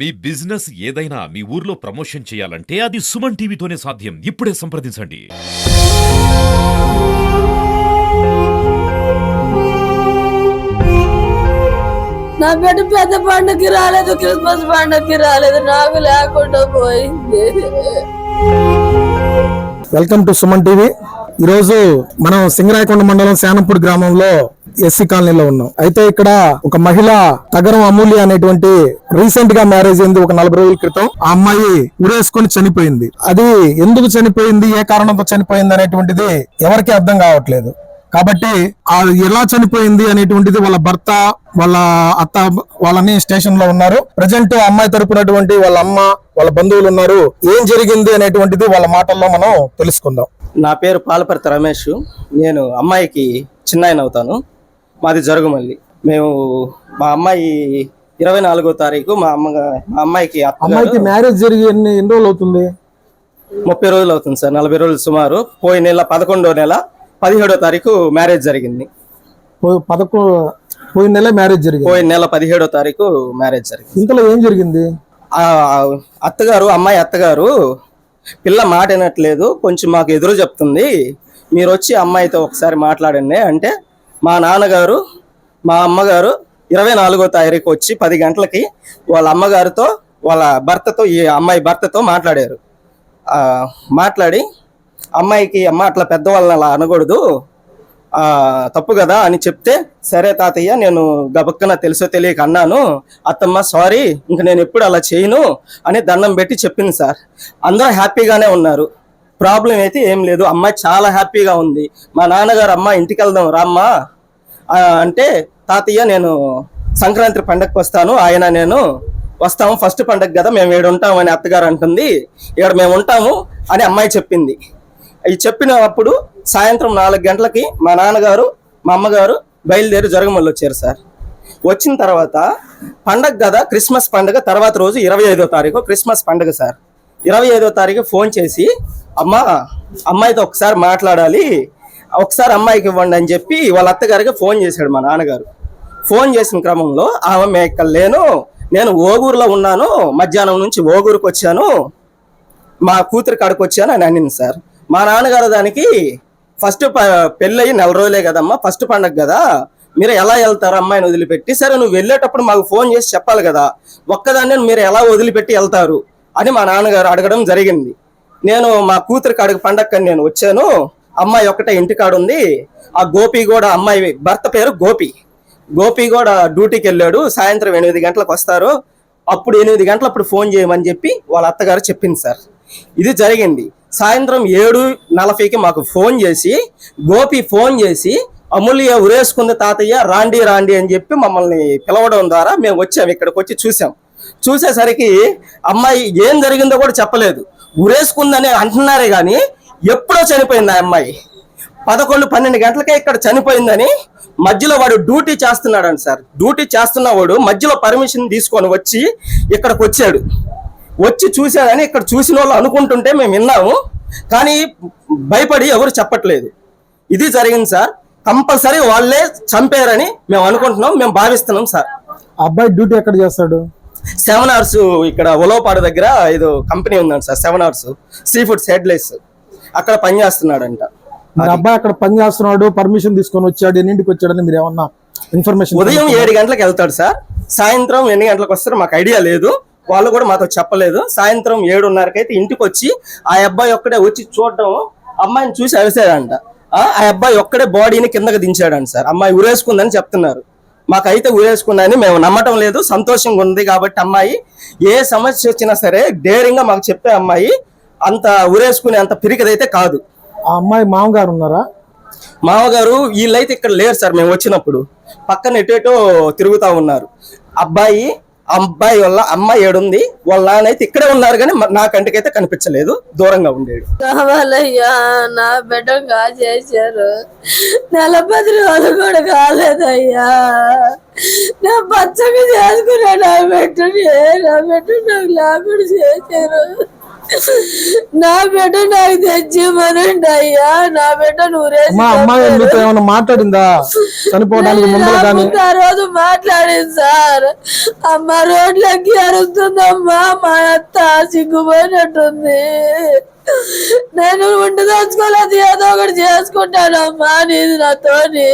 మీ business ఏదైనా మీ ఊర్లో promotion చేయాలంటే అది సుమన్ టీవీతోనే సాధ్యం. ఇప్పుడే సంప్రదించండి. నా బిడ్డ పెద్ద పండుగకి రాలేదు, క్రిస్మస్ పండుగకి రాలేదు, నాకు లేకుండా పోయింది. Welcome to Suman TV. ఈరోజు మనం సింగరాయకొండ మండలం శానంపూడి గ్రామంలో ఎస్సీ కాలనీలో ఉన్నాం. అయితే ఇక్కడ ఒక మహిళ తగరం అమూల్య అనేటువంటి రీసెంట్ గా మ్యారేజ్ అయింది. ఒక 40 రోజుల క్రితం ఆ అమ్మాయి ఉరేసుకొని చనిపోయింది. అది ఎందుకు చనిపోయింది, ఏ కారణంతో చనిపోయింది అనేటువంటిది ఎవరికి అర్థం కావట్లేదు. కాబట్టి ఆ ఎలా చనిపోయింది అనేటువంటిది వాళ్ళ భర్త, వాళ్ళ అత్త వాళ్ళని స్టేషన్ లో ఉన్నారు. ప్రజెంట్ అమ్మాయి తరపునటువంటి వాళ్ళ అమ్మ, వాళ్ళ బంధువులు ఉన్నారు. ఏం జరిగింది అనేటువంటిది వాళ్ళ మాటల్లో మనం తెలుసుకుందాం. నా పేరు పాలపర్తి రమేష్. నేను అమ్మాయికి చిన్నాయన అవుతాను. మాది జరుగుమల్లి. మేము మా అమ్మాయి 24వ తారీఖు మా అమ్మాయికి మ్యారేజ్ జరిగి ఎన్ని రోజులు అవుతుంది? 30 రోజులు అవుతుంది సార్. 40 రోజులు సుమారు. పోయిన నెల 11వ నెల 17వ తారీఖు మ్యారేజ్ జరిగింది. పోయిన నెల మ్యారేజ్ జరిగింది. పోయిన నెల 17వ తారీఖు మ్యారేజ్ జరిగింది. ఇంతలో ఏం జరిగింది? అమ్మాయి అత్తగారు పిల్ల మాట వినట్లేదు, కొంచెం మాకు ఎదురు చెప్తుంది, మీరు వచ్చి అమ్మాయితో ఒకసారి మాట్లాడండి అంటే మా నాన్నగారు మా అమ్మగారు 24వ తారీఖు వచ్చి 10 గంటలకి వాళ్ళ అమ్మగారితో వాళ్ళ భర్తతో ఈ అమ్మాయి భర్తతో మాట్లాడారు. మాట్లాడి అమ్మాయికి అమ్మ అట్లా పెద్దవాళ్ళని అలా అనకూడదు, తప్పు కదా అని చెప్తే, సరే తాతయ్య నేను గబక్కన తెలుసో తెలియక అన్నాను, అత్తమ్మ సారీ, ఇంక నేను ఎప్పుడు అలా చేయను అని దండం పెట్టి చెప్పింది సార్. అందరూ హ్యాపీగానే ఉన్నారు, ప్రాబ్లం అయితే ఏం లేదు. అమ్మాయి చాలా హ్యాపీగా ఉంది. మా నాన్నగారు అమ్మ ఇంటికి వెళ్దాం రామ్మా అంటే, తాతయ్య నేను సంక్రాంతి పండగకి వస్తాను, ఆయన నేను వస్తాము, ఫస్ట్ పండగ కదా మేము ఏడు ఉంటాము అని అత్తగారు అంటుంది. ఇక్కడ మేము ఉంటాము అని అమ్మాయి చెప్పింది. ఇది చెప్పినప్పుడు సాయంత్రం 4 గంటలకి మా నాన్నగారు మా అమ్మగారు బయలుదేరి జరుగుమల్లి వచ్చారు సార్. వచ్చిన తర్వాత పండగ కదా, క్రిస్మస్ పండుగ తర్వాత రోజు 25వ తారీఖు క్రిస్మస్ పండుగ సార్. 25వ తారీఖు ఫోన్ చేసి అమ్మాయితో ఒకసారి మాట్లాడాలి, ఒకసారి అమ్మాయికి ఇవ్వండి అని చెప్పి వాళ్ళ అత్తగారికి ఫోన్ చేశాడు మా నాన్నగారు. ఫోన్ చేసిన క్రమంలో ఆమె ఇక్కడ లేను, నేను ఓగూరులో ఉన్నాను, మధ్యాహ్నం నుంచి ఓగూరుకు వచ్చాను, మా కూతురి కాడికి వచ్చాను అని అనింది సార్. మా నాన్నగారు దానికి ఫస్ట్ పెళ్ళయి 4 రోజులే కదమ్మా, ఫస్ట్ పండగ కదా, మీరు ఎలా వెళ్తారు అమ్మాయిని వదిలిపెట్టి, సరే నువ్వు వెళ్ళేటప్పుడు మాకు ఫోన్ చేసి చెప్పాలి కదా, ఒక్కదాన్ని మీరు ఎలా వదిలిపెట్టి వెళ్తారు అని మా నాన్నగారు అడగడం జరిగింది. నేను మా కూతురి కాడికి పండగని నేను వచ్చాను, అమ్మాయి ఒక్కటే ఇంటికాడు ఉంది, ఆ గోపి కూడా అమ్మాయి భర్త పేరు గోపి కూడా డ్యూటీకి వెళ్ళాడు, సాయంత్రం 8 గంటలకు వస్తారు, అప్పుడు 8 గంటలప్పుడు ఫోన్ చేయమని చెప్పి వాళ్ళ అత్తగారు చెప్పింది సార్. ఇది జరిగింది. సాయంత్రం 7:40కి మాకు ఫోన్ చేసి గోపి ఫోన్ చేసి అమూల్య ఉరేసుకుంది తాతయ్య రాండి అని చెప్పి మమ్మల్ని పిలవడం ద్వారా మేము వచ్చాము. ఇక్కడికి వచ్చి చూసేసరికి అమ్మాయి ఏం జరిగిందో కూడా చెప్పలేదు, ఉరేసుకుందని అంటున్నారే కానీ ఎప్పుడో చనిపోయింది ఆ అమ్మాయి. 11-12 గంటలకే ఇక్కడ చనిపోయిందని మధ్యలో వాడు డ్యూటీ చేస్తున్నాడు సార్. డ్యూటీ చేస్తున్నవాడు మధ్యలో పర్మిషన్ తీసుకొని వచ్చి ఇక్కడికి వచ్చాడు. వచ్చి చూశాడని ఇక్కడ చూసిన వాళ్ళు అనుకుంటుంటే మేము విన్నాము, కానీ భయపడి ఎవరు చెప్పట్లేదు. ఇది జరిగింది సార్. కంపల్సరీ వాళ్ళే చంపారని మేము అనుకుంటున్నాం, మేము భావిస్తున్నాం సార్. అబ్బాయి డ్యూటీ ఎక్కడ చేస్తాడు? 7 hours ఇక్కడ ఉలవపాడు దగ్గర ఏదో కంపెనీ ఉందండి sir, 7 hours sea foods headless, అక్కడ పని చేస్తున్నాడంట. అబ్బాయి అక్కడ పని చేస్తున్నాడు, పర్మిషన్ తీసుకొని వచ్చాడు, ఎన్నింటికి వచ్చాడని మీరు ఏమన్నా ఇన్ఫర్మేషన్? ఉదయం 7 గంటలకు వెళ్తాడు సార్, సాయంత్రం ఎన్ని గంటలకు వస్తారో మాకు ఐడియా లేదు, వాళ్ళు కూడా మాతో చెప్పలేదు. సాయంత్రం 7:30కి అయితే ఇంటికి వచ్చి ఆ అబ్బాయి ఒక్కడే వచ్చి చూడడం, అమ్మాయిని చూసి అరిసాడంట. ఆ అబ్బాయి ఒక్కడే బాడీని కిందకి దించాడంట సార్. అమ్మాయి ఉరేసుకుందని చెప్తున్నారు, మాకైతే ఉరేసుకుందని మేము నమ్మటం లేదు. సంతోషంగా ఉంది కాబట్టి అమ్మాయి ఏ సమస్య వచ్చినా సరే డేరింగ్ గా మాకు చెప్పే అమ్మాయి, అంత ఉరేసుకునే అంత పిరికిదైతే కాదు. ఆ అమ్మాయి మామగారు ఉన్నారా? మామగారు వీళ్ళైతే ఇక్కడ లేరు సార్. మేము వచ్చినప్పుడు పక్కన ఎటేటో తిరుగుతా ఉన్నారు. అబ్బాయి వాళ్ళ అమ్మాయి ఏడుంది, వాళ్ళ నాన్నైతే ఇక్కడే ఉన్నారు, కానీ నా కంటికైతే కనిపించలేదు, దూరంగా ఉండేది. కావాలయ్యా, నా బిడ్డ చేశారు, 40 రోజులు కూడా కాలేదయ్యా, నా పచ్చగా చేసుకున్నా, నా బిడ్డ నాకు లేకుండా చేశారు. నా బిడ్డ నాకు తెచ్చిమనండి అయ్యా. నా బిడ్డ నూరేసి మా అమ్మాయి మీతో ఏమైనా మాట్లాడిందా చనిపోవడానికి ముందర కానీ? ఆ రోజు మాట్లాడింది సార్. అమ్మ రోడ్లకి అరుస్తుందమ్మా, మా అత్త సిగ్గుపోయినట్టుంది, నేను ఉండి తెచ్చుకోలేదు, ఏదో ఒకటి చేసుకుంటానమ్మా నీది నాతోని,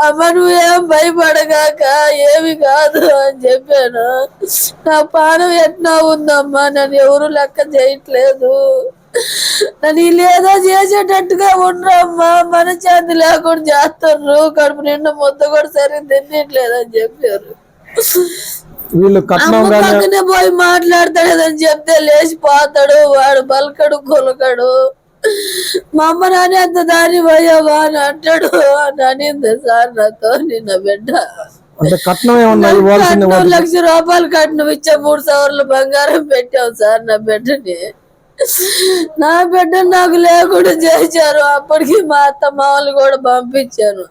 అమ్మ నువ్వేం భయపడగాక ఏమి కాదు అని చెప్పాను. నా పానం ఎట్లా ఉందమ్మా, నన్ను ఎవరు లెక్క చేయట్లేదు, నన్ను వీళ్ళేదో చేసేటట్టుగా ఉండరమ్మా, మనశ్శాంతి లేకుండా చేస్తున్నారు, కడుపు నిండా ముద్ద కూడా సరిగ్గా తినట్లేదు అని చెప్పారు. వీళ్ళు కట్నం అమ్మ పక్కనే పోయి మాట్లాడతాడని చెప్తే లేచిపోతాడు, వాడు బలకడు కొలకడు, మా అమ్మ నాని అంత దారి పోయావా అని అంటాడు అని అనింది సార్ నాతో. నిన్న బిడ్డ అంటే కట్నం ఏమన్నా ఇవ్వాల్సింది? 2 లక్షల రూపాయలు కట్నం ఇచ్చా, 3 సవర్లు బంగారం పెట్టావు సార్ నా బిడ్డని. నా బిడ్డ నాకు లేకుండా చేశారు. అప్పటికి మా అత్త మామూలు కూడా పంపించాను.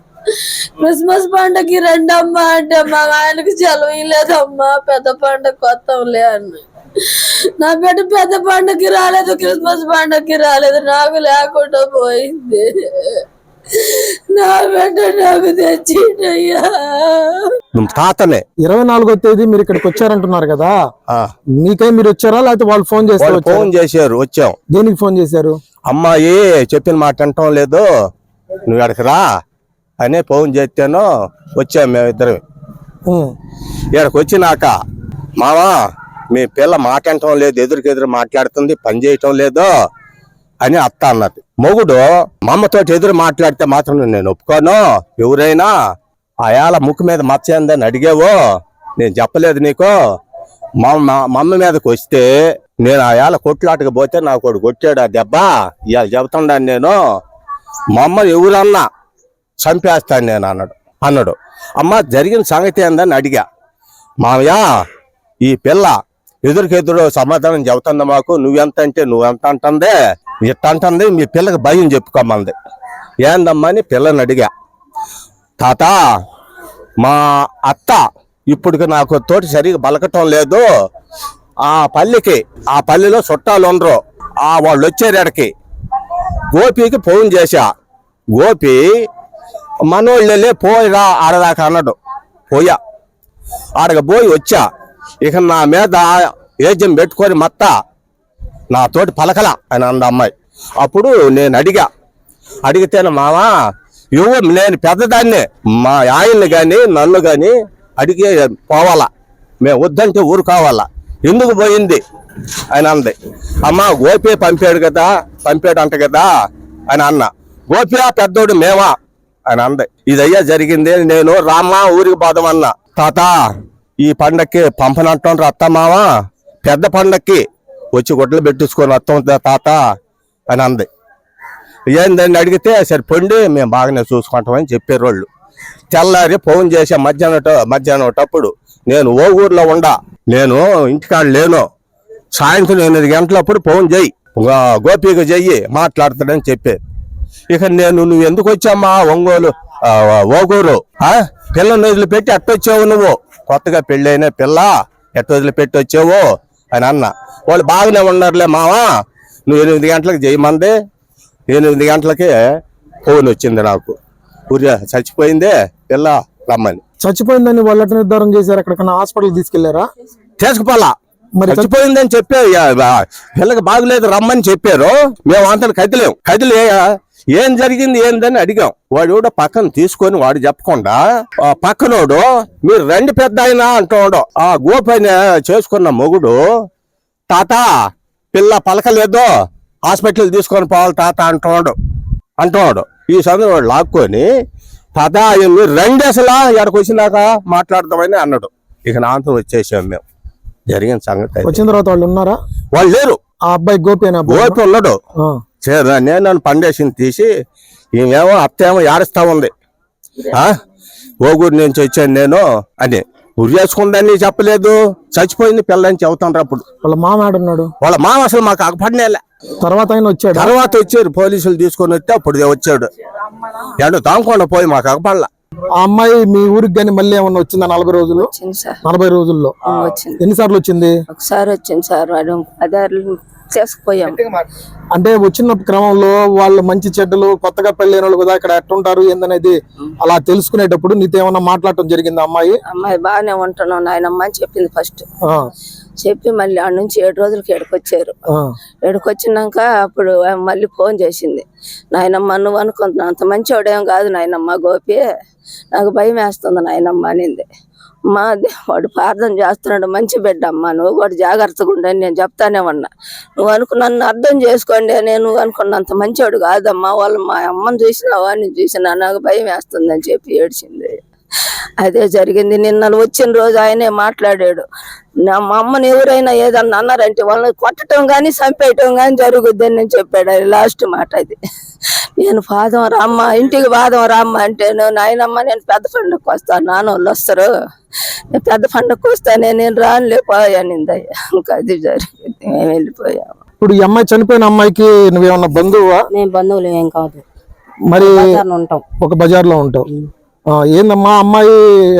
క్రిస్మస్ పండగకి రండమ్మా అంటే మా ఆయనకి సెలవు లేదమ్మా, పెద్ద పండగ కొత్తంలే అని. నా బిడ్డ పెద్ద పండగకి రాలేదు, క్రిస్మస్ పండగకి రాలేదు, నాకు లేకుండా పోయింది. నా బిడ్డ నాకు తెచ్చిండయ్యా. తాతనే 24వ తేదీ మీరు ఇక్కడికి వచ్చారంటున్నారు కదా, మీకై మీరు వచ్చారా లేకపోతే వాళ్ళు ఫోన్ చేస్తారు? ఫోన్ చేశారు, వచ్చాం. దేనికి ఫోన్ చేశారు? అమ్మాయి చెప్పిన మాట అంటాం లేదు, నువ్వు ఎక్కడికి రా అని ఫోన్ చేస్తాను. వచ్చాం మేమిద్దరం. ఇక్కడికి వచ్చినాక మావా మీ పిల్ల మాట అంటాం లేదు, ఎదురుకెదురు మాట్లాడుతుంది, పని చేయటం లేదు అని అత్త అన్నది. మొగుడు మా అమ్మతో ఎదురు మాట్లాడితే మాత్రం నేను ఒప్పుకోను, ఎవరైనా ఆయాల ముక్కు మీద మచ్చ ఏందని అడిగావో నేను చెప్పలేదు నీకు, మా అమ్మ మీదకి వస్తే నేను ఆయాల కొట్లాటకు పోతే నాకు ఒకడు కొట్టాడు, ఆ దెబ్బ ఇవాళ చెబుతున్నాను నేను, మా అమ్మ ఎవరన్నా చంపేస్తాను నేను అన్నాడు. అమ్మ జరిగిన సంగతి ఏందని అడిగా. మావయ్య ఈ పిల్ల ఎదురుకెదురు సమాధానం చెబుతుంది మాకు, నువ్వెంత అంటే నువ్వెంత అంటుంది, ఇట్ట అంటుంది, మీ పిల్లకి భయం చెప్పుకోమంది. ఏందమ్మా అని పిల్లని అడిగా. తాత మా అత్త ఇప్పుడు నాకు తోటి సరిగా బలకటం లేదు, ఆ పల్లెలో చుట్టాలు ఉండరు, వాళ్ళు వచ్చేరేడికి గోపికి ఫోన్ చేశా. గోపి మనోళ్ళే పోయిరా ఆడదాకా అన్నాడు. పోయా, ఆడగ పోయి వచ్చా. ఇక నా మీద ఏజం పెట్టుకొని మత్త నాతోటి పలకల అని అంద అమ్మాయి. అప్పుడు నేను అడిగితేనే మావా నేను పెద్దదాన్నే, మా ఆయన్ని కానీ నన్ను కానీ అడిగి పోవాలా, మేము వద్దంటే ఊరు కావాలా, ఎందుకు పోయింది అని అంది. అమ్మ గోపి పంపాడు అంట కదా అని అన్న. గోపి పెద్దోడు మేమా అని అంది. ఇదయ్యా జరిగింది, నేను రామ్మా ఊరికి పోదామన్నా. తాత ఈ పండక్కి పంపనంటుండ్రు అత్త మామ, పెద్ద పండక్కి వచ్చి గుడ్డలు పెట్టించుకొని వస్తాం తాత అని అంది. ఏందని అడిగితే సరిపోండి మేము బాగానే చూసుకుంటామని చెప్పారు వాళ్ళు. తెల్లారి ఫోన్ చేసే మధ్యాహ్నం నేను ఓ ఊర్లో నేను ఇంటికాడ లేను, సాయంత్రం 8 గంటలప్పుడు ఫోన్ చెయ్యి, గోపికి చెయ్యి మాట్లాడతాడని చెప్పారు. ఇక నువ్వు ఎందుకు వచ్చామ్మా ఓగూరు, పిల్లని వదిలిపెట్టి ఎట్టొచ్చావు, నువ్వు కొత్తగా పెళ్ళైన పిల్ల ఎట్ట వదిలిపెట్టి వచ్చావు అని అన్న. వాళ్ళు బాగానే ఉన్నారులే మావా, నువ్వు 8 గంటలకు చేయమంది. 8 గంటలకే ఫోన్ వచ్చింది నాకు, చచ్చిపోయిందే పిల్ల రమ్మని. చచ్చిపోయిందని వాళ్ళు నిర్ధారణ చేశారు, ఎక్కడికన్నా హాస్పిటల్ తీసుకెళ్లారా? తీసుకుపోలా, మరి చచ్చిపోయిందని చెప్పే పిల్లకి బాగులేదు రమ్మని చెప్పారు. మేము అంతా కదిలే ఏం జరిగింది ఏందని అడిగాం. వాడు కూడా పక్కన తీసుకొని వాడు చెప్పకుండా పక్కనోడు మీరు రండి పెద్ద అయినా అంటున్నాడు. ఆ గోపైన చేసుకున్న మొగుడు తాత పిల్ల పలకలేదు, హాస్పిటల్ తీసుకొని పోవాలి తాత అంటున్నాడు. ఈ సందర్భంలో లాక్కొని తాత మీరు రండి అసలు ఎక్కడికి వచ్చినాక మాట్లాడదామని అన్నాడు. ఇక నాతో వచ్చేసాం మేము. జరిగిన సంగతి వచ్చిన తర్వాత వాళ్ళు ఉన్నారా? వాళ్ళు లేరు. ఆ అబ్బాయి గోపి ఉన్నాడు. నేను నన్ను పండేసింది తీసి ఈమెమో అత్తేమో ఏడుస్తా ఉంది, ఓగూరు నుంచి వచ్చాను నేను అని. ఉరి చేసుకుందని చెప్పలేదు, చచ్చిపోయింది పిల్లని చెబుతాను. అప్పుడు వాళ్ళ మామ ఆడున్నాడు. వాళ్ళ మామ అసలు మాకు అగపడినేలే. తర్వాత వచ్చారు పోలీసులు తీసుకొని వస్తే అప్పుడు వచ్చాడు. తాంకుండా పోయి మాకు అగపడలా. ఆ అమ్మాయి మీ ఊరికి కానీ మళ్ళీ ఏమన్నా వచ్చిందా? 40 రోజులు 40 రోజుల్లో ఎన్నిసార్లు వచ్చింది? ఒకసారి వచ్చింది సార్. వాడు తీసుకుపోయాం. అంటే వచ్చిన క్రమంలో వాళ్ళు మంచి చెడ్డలు కొత్తగా పెళ్ళైన వాళ్ళు కదా ఇక్కడ ఎట్టుంటారు ఏందనేది అలా తెలుసుకునేటప్పుడు నీతో ఏమన్నా మాట్లాడటం జరిగింది అమ్మాయి? అమ్మాయి బాగానే ఉంటున్నావు నాయనమ్మ అని చెప్పింది ఫస్ట్. చెప్పి మళ్ళీ ఆడ నుంచి 7 రోజులకి ఎడకొచ్చారు. ఎడకొచ్చినాక అప్పుడు మళ్ళీ ఫోన్ చేసింది. నాయనమ్మ నువ్వు అనుకుంటున్నా అంత మంచివాడేం కాదు నాయనమ్మ గోపి, నాకు భయం వేస్తుంది నాయనమ్మ అనింది. మా వాడు ప్రార్థన చేస్తున్నాడు, మంచి బిడ్డ అమ్మ, నువ్వు కూడా జాగ్రత్తగా ఉండని నేను చెప్తానే ఉన్నా. నువ్వు నన్ను అర్థం చేసుకోండి, నేను అనుకున్నంత మంచివాడు కాదమ్మా, వాళ్ళు మా అమ్మని చూసినా వాడిని చూసినా నాకు భయం వేస్తుందని చెప్పి ఏడ్చింది. అదే జరిగింది. నిన్న వచ్చిన రోజు ఆయనే మాట్లాడాడు. మా అమ్మని ఎవరైనా ఏదన్నా అన్నారంటే వాళ్ళని కొట్టడం కానీ చంపేయటం కానీ జరుగుద్దని నేను చెప్పాడు. అది లాస్ట్ మాట అది. నేను పాదం రామ్మ ఇంటికి పాదం రామ్మ అంటే నాయనమ్మ నేను పెద్ద పండుగకు వస్తాను, నాన్న వాళ్ళు వస్తారు, నేను పెద్ద పండుగకు వస్తానే, నేను రానులేపోయానిందయ్యా. ఇంకా అది జరిగింది, మేము వెళ్ళిపోయాము. ఇప్పుడు ఈ అమ్మాయి చనిపోయిన అమ్మాయికి నువ్వేమన్నా బంధువా? మేము బంధువులు ఏం కాదు, మరి ఉంటాం, ఒక బజార్లో ఉంటావు. ఏందమ్మా అమ్మాయి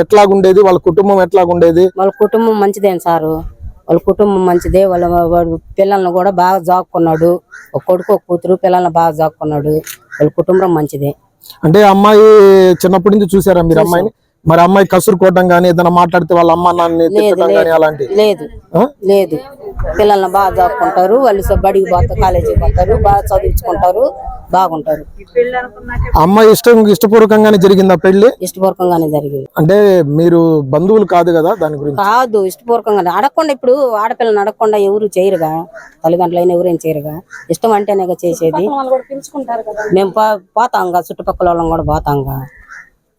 ఎట్లాగుండేది, వాళ్ళ కుటుంబం ఎట్లాగుండేది? వాళ్ళ కుటుంబం మంచిదేం సారు, వాళ్ళ కుటుంబం మంచిదే. వాడు పిల్లల్ని కూడా బాగా జాక్కున్నాడు, ఒక కొడుకు ఒక కూతురు పిల్లల్ని బాగా జాక్కున్నాడు. వాళ్ళ కుటుంబం మంచిదే. అంటే అమ్మాయి చిన్నప్పటి నుంచి చూసారా మీరు అమ్మాయిని? మరి అమ్మాయి కసురుకోవడం గానీ ఏదైనా మాట్లాడితే వాళ్ళ అమ్మ నాన్న తిట్టడం గానీ అలాంటి లేదు లేదు. పిల్లల్ని బాగా జాక్కుంటారు, వాళ్ళు బడికి పోతారు, కాలేజీకి పోతారు, బాగా చదివించుకుంటారు, బాగుంటారు. అమ్మాయి ఇష్టపూర్వకంగానే జరిగిందా పెళ్లి? ఇష్టపూర్వకంగానే జరిగింది. అంటే మీరు బంధువులు కాదు కదా దాని గురించి? కాదు, ఇష్టపూర్వకంగానే. అడగకుండా ఇప్పుడు ఆడపిల్లని అడగకుండా ఎవరు చేయరుగా, తల్లిదండ్రులైనా ఎవరేం చేయరుగా, ఇష్టం అంటేనే చేసేది. మేము పోతాంగా, చుట్టుపక్కల వాళ్ళం కూడా పోతాంగా,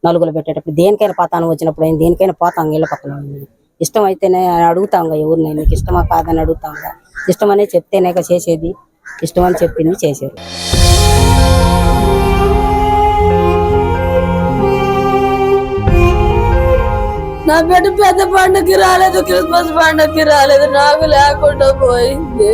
నలుగులు పెట్టేటప్పుడు దేనికైనా పోతాను, వచ్చినప్పుడు దేనికైనా పోతాం ఇళ్ళ పక్కన. ఇష్టం అయితేనే అడుగుతాంగా ఎవరినైనా, నీకు ఇష్టమా కాదని అడుగుతాంగా. ఇష్టమనే చెప్తేనే చేసేది, ఇష్టం అని చెప్పింది చేశారు. నా బిడ్డ పెద్ద పండుగకి రాలేదు, క్రిస్మస్ పండుగకి రాలేదు, నాకు లేకుండా పోయింది.